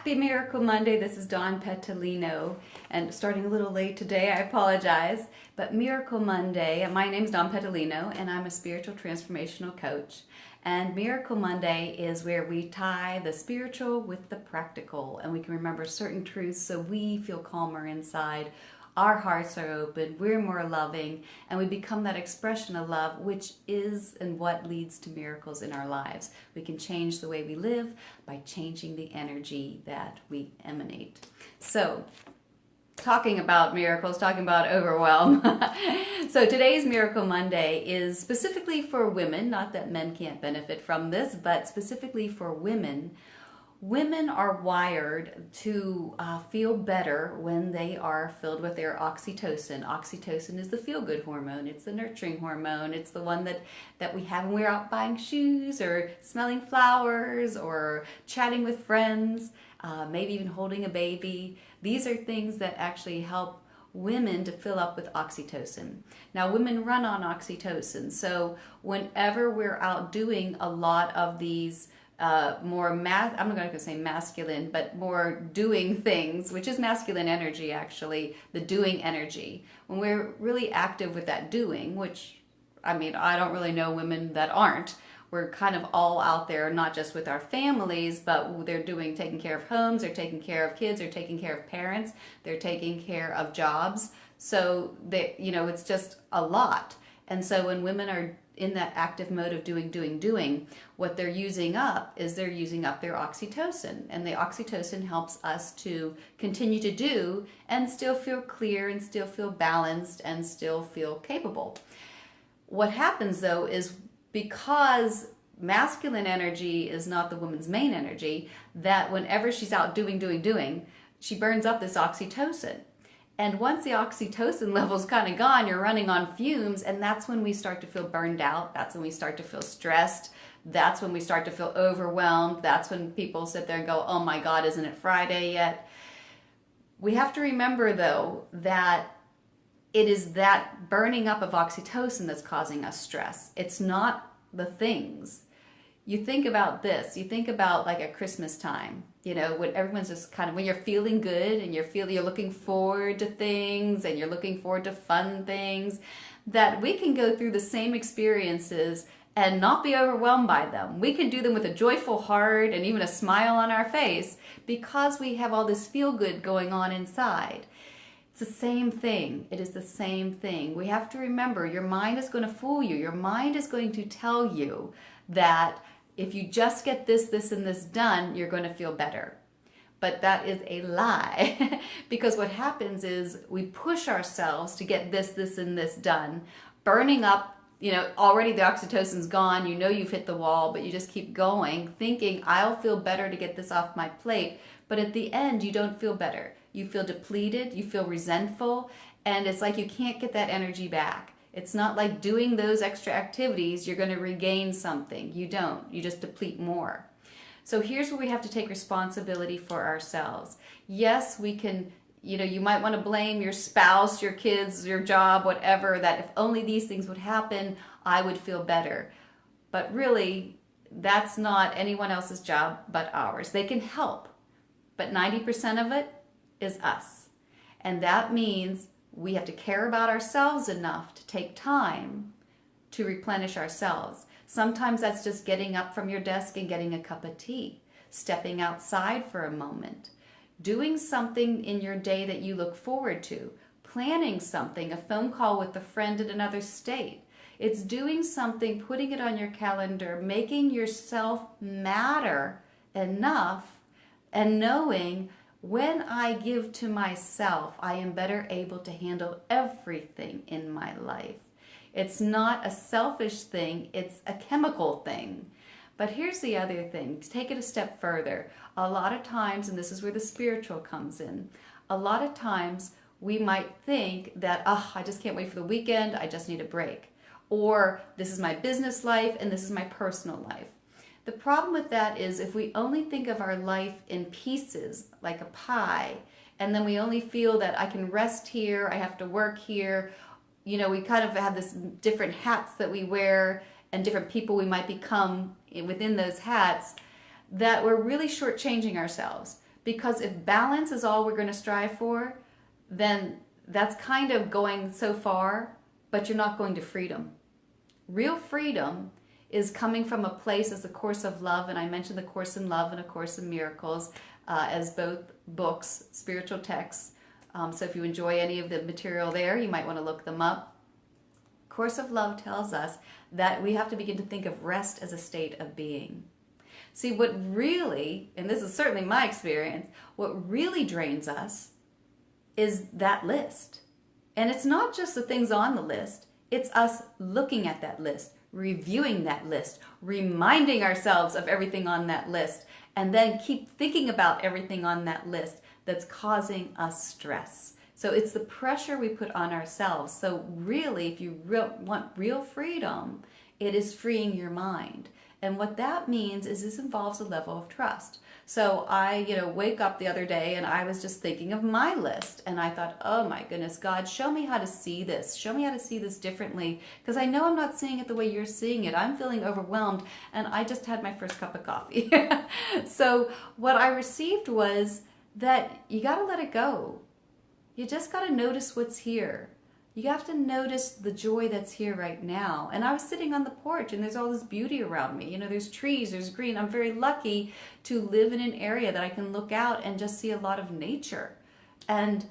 Happy Miracle Monday. This is Dawn Petalino, and starting a little late today, I apologize. But Miracle Monday, my name is Dawn Petalino, and I'm a spiritual transformational coach. And Miracle Monday is where we tie the spiritual with the practical, and we can remember certain truths so we feel calmer inside. Our hearts are open, we're more loving, and we become that expression of love, which is and what leads to miracles in our lives. We can change the way we live by changing the energy that we emanate. So, talking about miracles, talking about overwhelm. So today's Miracle Monday is specifically for women, not that men can't benefit from this, but specifically for women. Women are wired to feel better when they are filled with their oxytocin. Oxytocin is the feel-good hormone. It's the nurturing hormone. It's the one that we have when we're out buying shoes or smelling flowers or chatting with friends, maybe even holding a baby. These are things that actually help women to fill up with oxytocin. Now, women run on oxytocin, so whenever we're out doing a lot of these I'm not going to say masculine, but more doing things, which is masculine energy actually, the doing energy. When we're really active with that doing, which, I mean, I don't really know women that aren't. We're kind of all out there, not just with our families, but they're taking care of homes, they're taking care of kids, they're taking care of parents, they're taking care of jobs. So it's just a lot. And so when women are in that active mode of doing, what they're using up is their oxytocin. And the oxytocin helps us to continue to do and still feel clear and still feel balanced and still feel capable. What happens though is because masculine energy is not the woman's main energy, that whenever she's out doing, she burns up this oxytocin. And once the oxytocin level's kind of gone, you're running on fumes, and that's when we start to feel burned out. That's when we start to feel stressed. That's when we start to feel overwhelmed. That's when people sit there and go, oh my God, isn't it Friday yet? We have to remember, though, that it is that burning up of oxytocin that's causing us stress. It's not the things. You think about this. You think about like at Christmas time, when everyone's just kind of, when you're feeling good and you're looking forward to things and you're looking forward to fun things, that we can go through the same experiences and not be overwhelmed by them. We can do them with a joyful heart and even a smile on our face because we have all this feel good going on inside. It's the same thing. It is the same thing. We have to remember, your mind is going to fool you. Your mind is going to tell you that if you just get this, and this done, you're going to feel better. But that is a lie. Because what happens is we push ourselves to get this, and this done, burning up, already the oxytocin's gone, you've hit the wall, but you just keep going, thinking, I'll feel better to get this off my plate. But at the end, you don't feel better. You feel depleted, you feel resentful, and it's like you can't get that energy back. It's not like doing those extra activities, you're going to regain something. You don't. You just deplete more. So here's where we have to take responsibility for ourselves. Yes, we can, you might want to blame your spouse, your kids, your job, whatever, that if only these things would happen, I would feel better. But really, that's not anyone else's job but ours. They can help, but 90% of it is us. And that means we have to care about ourselves enough to take time to replenish ourselves. Sometimes that's just getting up from your desk and getting a cup of tea, stepping outside for a moment, doing something in your day that you look forward to, planning something, a phone call with a friend in another state. It's doing something, putting it on your calendar, making yourself matter enough, and knowing when I give to myself, I am better able to handle everything in my life. It's not a selfish thing, it's a chemical thing. But here's the other thing, take it a step further. A lot of times, and this is where the spiritual comes in, a lot of times we might think that, I just can't wait for the weekend, I just need a break. Or this is my business life and this is my personal life. The problem with that is if we only think of our life in pieces, like a pie, and then we only feel that I can rest here, I have to work here, we kind of have this different hats that we wear and different people we might become within those hats, that we're really shortchanging ourselves. Because if balance is all we're going to strive for, then that's kind of going so far, but you're not going to freedom. Real freedom is coming from a place as the Course of Love, and I mentioned the Course in Love and A Course in Miracles as both books, spiritual texts. So if you enjoy any of the material there, you might want to look them up. Course of Love tells us that we have to begin to think of rest as a state of being. See, what really, and this is certainly my experience, what really drains us is that list. And it's not just the things on the list, it's us looking at that list, reviewing that list, reminding ourselves of everything on that list, and then keep thinking about everything on that list that's causing us stress. So it's the pressure we put on ourselves. So really, if you want real freedom, it is freeing your mind. And what that means is this involves a level of trust. So I, wake up the other day and I was just thinking of my list. And I thought, oh my goodness, God, show me how to see this. Show me how to see this differently. Because I know I'm not seeing it the way you're seeing it. I'm feeling overwhelmed. And I just had my first cup of coffee. So what I received was that you got to let it go. You just got to notice what's here. You have to notice the joy that's here right now. And I was sitting on the porch and there's all this beauty around me. There's trees, there's green. I'm very lucky to live in an area that I can look out and just see a lot of nature. And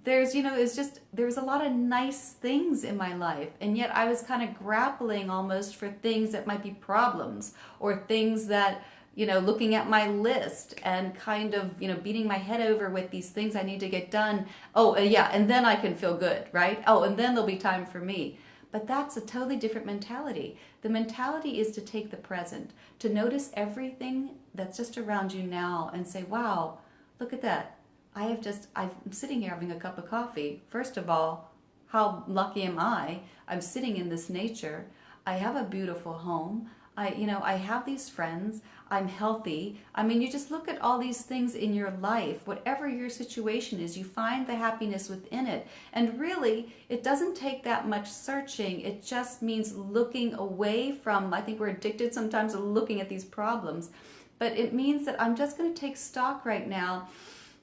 there's a lot of nice things in my life. And yet I was kind of grappling almost for things that might be problems or things that, looking at my list and kind of, beating my head over with these things I need to get done. Oh, yeah, and then I can feel good, right? Oh, and then there'll be time for me. But that's a totally different mentality. The mentality is to take the present, to notice everything that's just around you now and say, wow, look at that. I'm sitting here having a cup of coffee. First of all, how lucky am I? I'm sitting in this nature. I have a beautiful home. I have these friends. I'm healthy. You just look at all these things in your life. Whatever your situation is, you find the happiness within it. And really, it doesn't take that much searching. It just means looking away from, I think we're addicted sometimes to looking at these problems. But it means that I'm just going to take stock right now,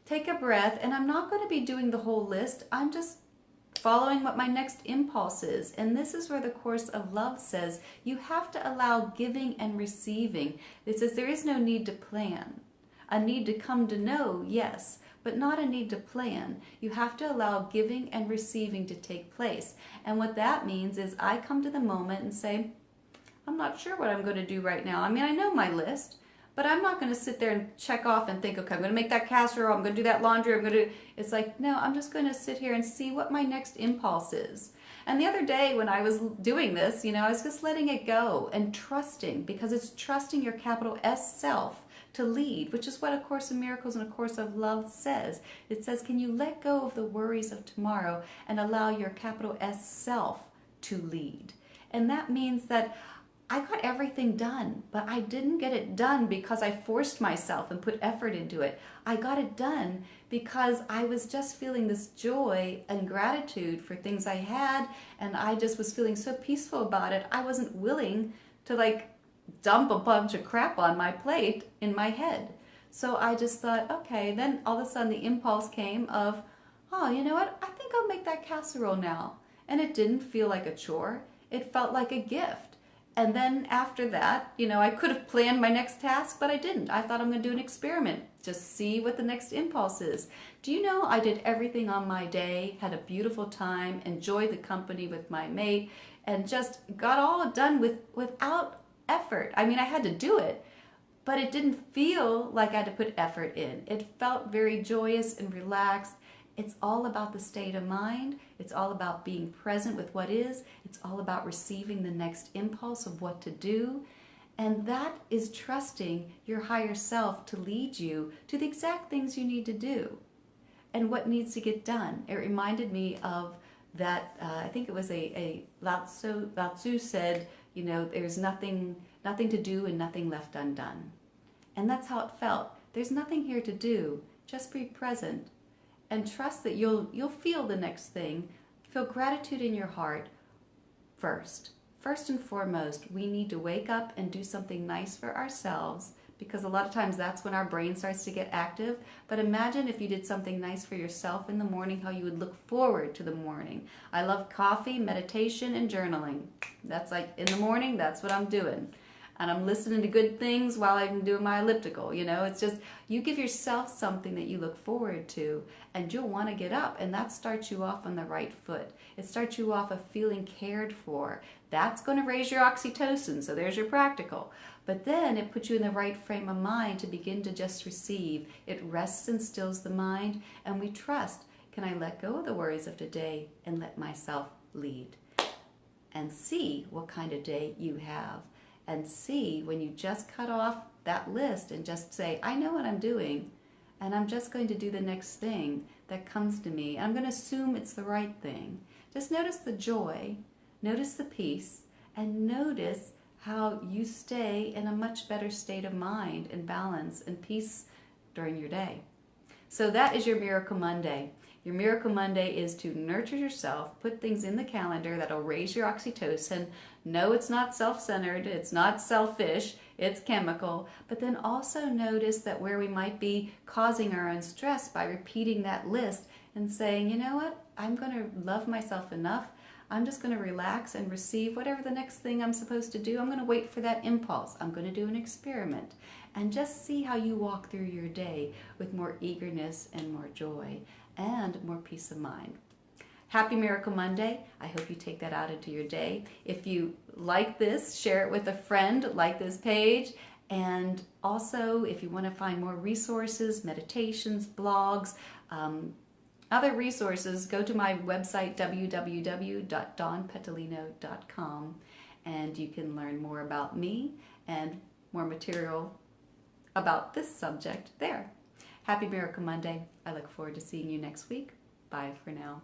take a breath, and I'm not going to be doing the whole list. I'm just following what my next impulse is. And this is where the Course of Love says you have to allow giving and receiving. It says there is no need to plan. A need to come to know, yes, but not a need to plan. You have to allow giving and receiving to take place. And what that means is I come to the moment and say, I'm not sure what I'm going to do right now. I know my list, but I'm not going to sit there and check off and think, okay, I'm going to make that casserole, I'm going to do that laundry, it's like, no, I'm just going to sit here and see what my next impulse is. And the other day when I was doing this, I was just letting it go and trusting, because it's trusting your capital S self to lead, which is what A Course in Miracles and A Course of Love says. It says, can you let go of the worries of tomorrow and allow your capital S self to lead? And that means that I got everything done, but I didn't get it done because I forced myself and put effort into it. I got it done because I was just feeling this joy and gratitude for things I had, and I just was feeling so peaceful about it. I wasn't willing to dump a bunch of crap on my plate in my head. So I just thought, okay, then all of a sudden the impulse came of, oh, you know what? I think I'll make that casserole now. And it didn't feel like a chore. It felt like a gift. And then after that, I could have planned my next task, but I didn't. I thought I'm going to do an experiment, just see what the next impulse is. Do you know I did everything on my day, had a beautiful time, enjoyed the company with my mate, and just got all done without effort. I had to do it, but it didn't feel like I had to put effort in. It felt very joyous and relaxed. It's all about the state of mind. It's all about being present with what is. It's all about receiving the next impulse of what to do. And that is trusting your higher self to lead you to the exact things you need to do and what needs to get done. It reminded me of that, I think it was a Lao Tzu said, there's nothing to do and nothing left undone. And that's how it felt. There's nothing here to do. Just be present. And trust that you'll feel the next thing. Feel gratitude in your heart first. First and foremost, we need to wake up and do something nice for ourselves because a lot of times that's when our brain starts to get active. But imagine if you did something nice for yourself in the morning, how you would look forward to the morning. I love coffee, meditation, and journaling. That's like in the morning, that's what I'm doing. And I'm listening to good things while I'm doing my elliptical. It's just, you give yourself something that you look forward to, and you'll want to get up, and that starts you off on the right foot. It starts you off of feeling cared for. That's going to raise your oxytocin, so there's your practical. But then it puts you in the right frame of mind to begin to just receive. It rests and stills the mind, and we trust. Can I let go of the worries of today and let myself lead? And see what kind of day you have. And see when you just cut off that list and just say, I know what I'm doing, and I'm just going to do the next thing that comes to me. I'm going to assume it's the right thing. Just notice the joy, notice the peace, and notice how you stay in a much better state of mind and balance and peace during your day. So that is your Miracle Monday. Your Miracle Monday is to nurture yourself, put things in the calendar that'll raise your oxytocin. No, it's not self-centered, it's not selfish, it's chemical. But then also notice that where we might be causing our own stress by repeating that list and saying, you know what, I'm going to love myself enough. I'm just going to relax and receive whatever the next thing I'm supposed to do. I'm going to wait for that impulse. I'm going to do an experiment. And just see how you walk through your day with more eagerness and more joy and more peace of mind. Happy Miracle Monday. I hope you take that out into your day. If you like this, share it with a friend, like this page. And also, if you want to find more resources, meditations, blogs, other resources, go to my website, www.dawnpetalino.com, and you can learn more about me and more material about this subject there. Happy Miracle Monday. I look forward to seeing you next week. Bye for now.